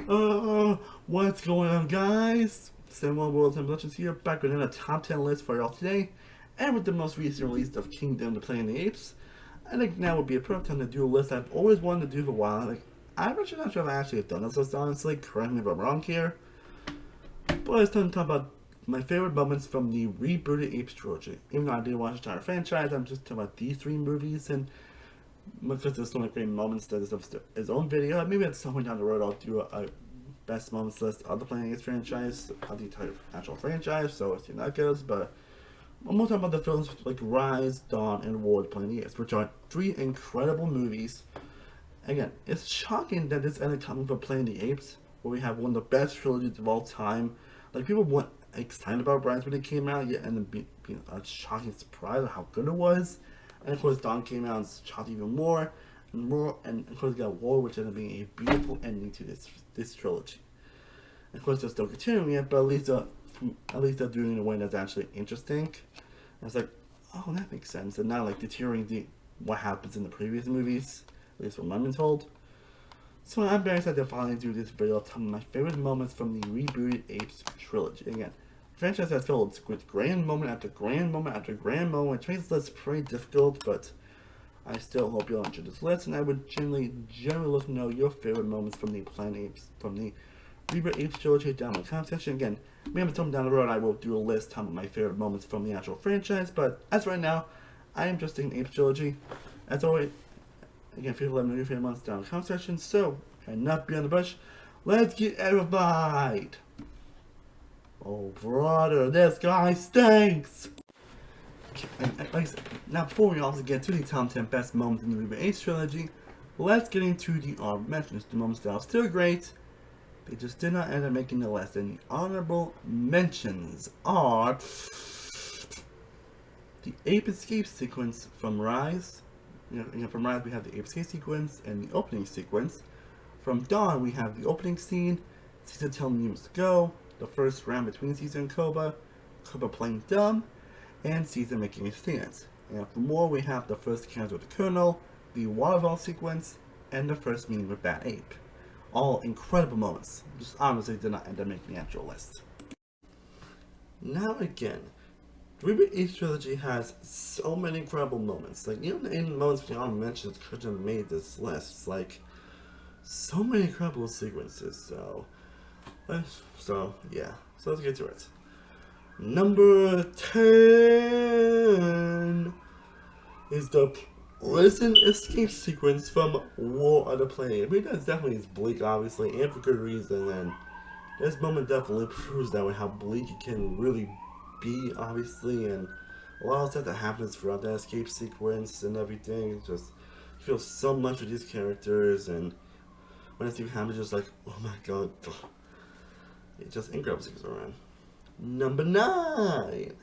What's going on, guys? Samuel World Legends here, back with another top 10 list for y'all today, and with the most recent release of Kingdom the Planet of the Apes. I think now would be a perfect time to do a list I've always wanted to do for a while. I'm actually not sure if I actually have done this list, honestly. Correct me if I'm wrong here. But it's time to talk about my favorite moments from the rebooted Apes trilogy. Even though I did watch the entire franchise, I'm just talking about these three movies, and because there's so many great moments that deserves his own video. Maybe at some point down the road I'll do a best moments list of the Planet Apes franchise, of the entire actual franchise, so we'll see how that goes. But I'm more talking about the films like Rise, Dawn, and War of the Planet Apes, which are three incredible movies. Again, it's shocking that this ended coming from Planet of the Apes, where we have one of the best trilogies of all time. Like, people weren't excited about Rise when it came out, yet ended up being a shocking surprise of how good it was. And of course, Dawn came out and shocked even more, and of course, we got War, which ended up being a beautiful ending to this trilogy. And of course, they're still continuing it, but at least they're doing it in a way that's actually interesting. And it's like, oh, that makes sense, and not like deteriorating what happens in the previous movies, at least what I've been told. So I'm very excited to finally do this video of some of my favorite moments from the rebooted Apes trilogy. Again, franchise has filled with grand moment after grand moment after grand moment, which makes this pretty difficult, but I still hope you'll enjoy this list, and I would generally love to know your favorite moments from the Planet Apes, from the Rebooted Apes trilogy down in the comment section. Again, maybe sometime down the road I will do a list of my favorite moments from the actual franchise, but as right now, I am just in the Apes trilogy. As always, again, feel free to let me know your favorite moments down in the comment section, so, and not beyond the bush, let's get edified! Oh, brother, this guy stinks! Now, before we also get to the top 10 best moments in the Rebooted Apes trilogy, let's get into the honorable mentions. The moments that are still great, they just did not end up making the list. And the honorable mentions are the ape escape sequence from Rise. From Rise we have the ape escape sequence and the opening sequence. From Dawn we have the opening scene, Caesar telling humans to go, the first round between Caesar and Koba playing dumb, and Caesar making a stance. And for War we have the first encounter with the Colonel, the waterfall sequence, and the first meeting with Bad Ape. All incredible moments, just honestly did not end up making the actual list. Now again, the Rebooted Apes trilogy has so many incredible moments. Like, even in moments the honorable mentions could have made this list. It's like, so many incredible sequences, so yeah. So let's get to it. Number 10 is the prison escape sequence from War of the Planet. I mean, that's definitely is bleak, obviously, and for good reason, and this moment definitely proves that way, how bleak it can really be, obviously, and a lot of stuff that happens throughout that escape sequence and everything. It just, you feel so much for these characters, and when it happens, just like, oh my god, it's just incredible sequence around. Number 9,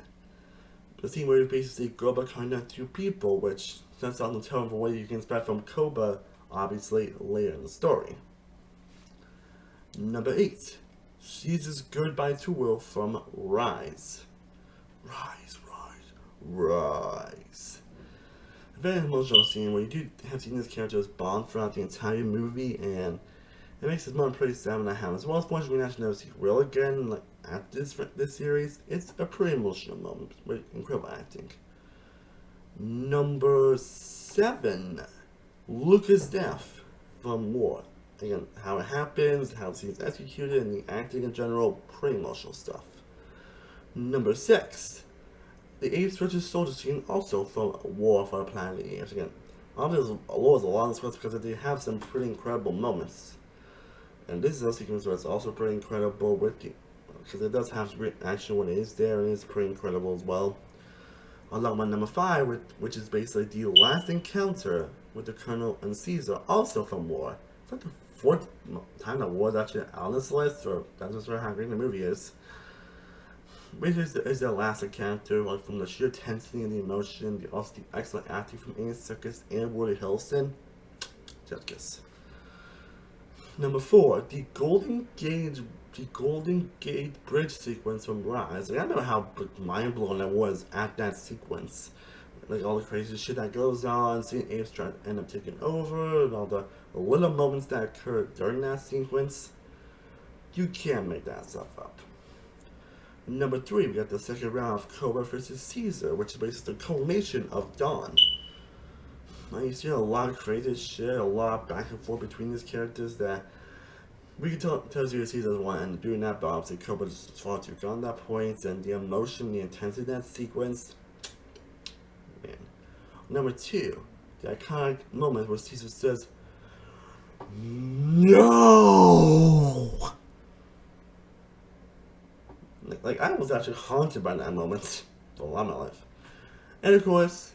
the scene where you basically see Koba contact two people, which sets on the tone for what you can expect from Koba, obviously, later in the story. Number 8, Caesar's goodbye to Will from Rise. Rise. A very emotional scene where you do have seen this character's bond throughout the entire movie, and it makes this moment pretty sad when that happens. Well, it's one we actually never see Will again, like, at this series. It's a pretty emotional moment with incredible acting. Number 7, Luca's death from War. Again, how it happens, how the scene's executed, and the acting in general, pretty emotional stuff. Number 6, the Apes versus Soldier scene, also from War for the Planet of the Apes. Again, obviously, there's a lot of scripts because they have some pretty incredible moments. And this is a sequence where it's also pretty incredible with the, because it does have great action when it is there, and it's pretty incredible as well. Along with number 5, which is basically the last encounter with the Colonel and Caesar, also from War. It's like the 4th time that War is actually on this list, or that's just how great the movie is. Which is the last encounter, like, from the sheer intensity and the emotion, also the excellent acting from Andy Serkis and Woody Harrelson. Just kiss. Number 4, the Golden Gate Bridge sequence from Rise. Like, I remember how mind-blowing I was at that sequence. Like, all the crazy shit that goes on, seeing Apes end up taking over, and all the little moments that occurred during that sequence. You can't make that stuff up. Number 3, we got the second round of Cobra vs. Caesar, which is basically the culmination of Dawn. Now you see a lot of crazy shit, a lot of back and forth between these characters that we can tell Caesar doesn't want to end up doing that, but obviously Cobra just far too gone at that point, and the emotion, the intensity of that sequence, man. Number 2, the iconic moment where Caesar says, "No!" Like, I was actually haunted by that moment for a lot of my life. And of course,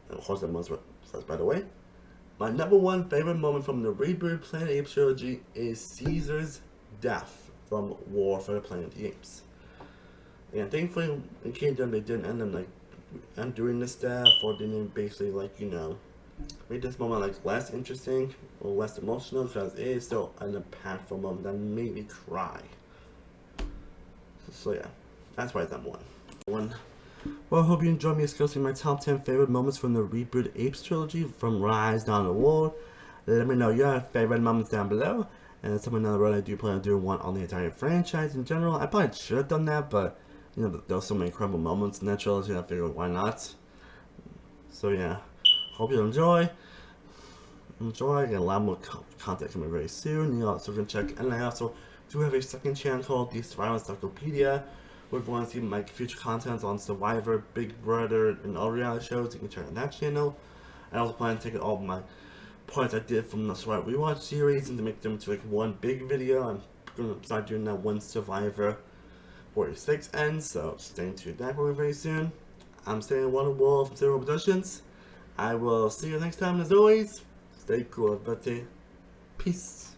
that moment was, by the way, my number 1 favorite moment from the Rebooted Planet of the Apes trilogy is Caesar's death from War for the Planet of the Apes. And thankfully, in Kingdom, they didn't end up, like, undoing this death, or didn't basically, like, you know, make this moment, like, less interesting or less emotional, because it is still an impactful moment that made me cry. So yeah, that's why it's number 1. Well, I hope you enjoyed me discussing my top 10 favorite moments from the Rebooted Apes trilogy, from Rise down to War. Let me know your favorite moments down below, and somewhere down the road I do plan on doing one on the entire franchise in general. I probably should have done that, but you know, there were so many incredible moments in that trilogy, and I figured why not. So yeah, hope you enjoy. I get a lot more content coming very soon. You also can check, and I also do have a second channel called The Survivor Encyclopedia, where if you want to see my future content on Survivor, Big Brother, and all reality shows, you can check out that channel. I also plan to take all my parts I did from the Survivor Rewatch series and to make them into like one big video. I'm going to start doing that when Survivor 46 ends, so stay tuned to that very soon. I'm staying Wonderwall from Zero Productions. I will see you next time, as always. Stay cool, everybody. Peace.